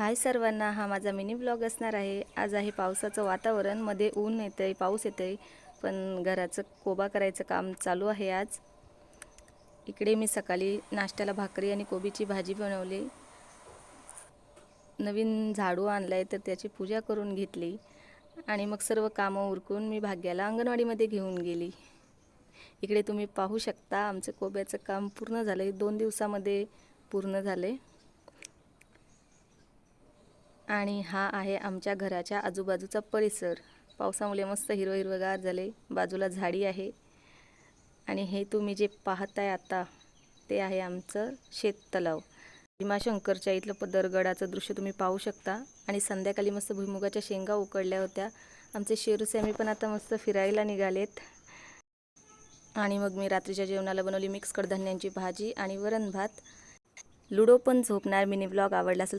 हाय सर्वांना, हा माझा मिनी ब्लॉग असणार आहे। आज आहे पावसाचं वातावरण, मध्ये ऊन येतंय, पाऊस येतोय, पण घराचं कोबा करायचं काम चालू आहे आज। इकडे मी सकाळी नाश्त्याला भाकरी आणि कोबीची भाजी बनवली। नवीन झाडू आणलाय तर त्याची पूजा करून घेतली आणि मग सर्व कामं उरकून मी भाग्याला अंगणवाडीमध्ये घेऊन गेली। इकडे तुम्ही पाहू शकता आमचं कोब्याचं काम पूर्ण झालंय, 2 दिवसामध्ये पूर्ण झाले। आणि हा आहे आमच्या घराच्या आजूबाजूचा परिसर। पावसामुळे मस्त हिरवगार झाले, बाजूला झाडी आहे। आणि हे तुम्ही जे पाहताय आता ते आहे आमचं शेततलाव। भीमाशंकरच्या इथलं पदरगडाचं दृश्य तुम्ही पाहू शकता। आणि संध्याकाळी मस्त भुईमुगाच्या शेंगा उकडल्या होत्या। आमचे शेरूसॅमी पण आता मस्त फिरायला निघालेत। आणि मग मी रात्रीच्या जेवणाला बनवली मिक्स कडधान्यांची भाजी आणि वरण भात। लुडो पण झोपणार। मिनी ब्लॉग आवडला असेल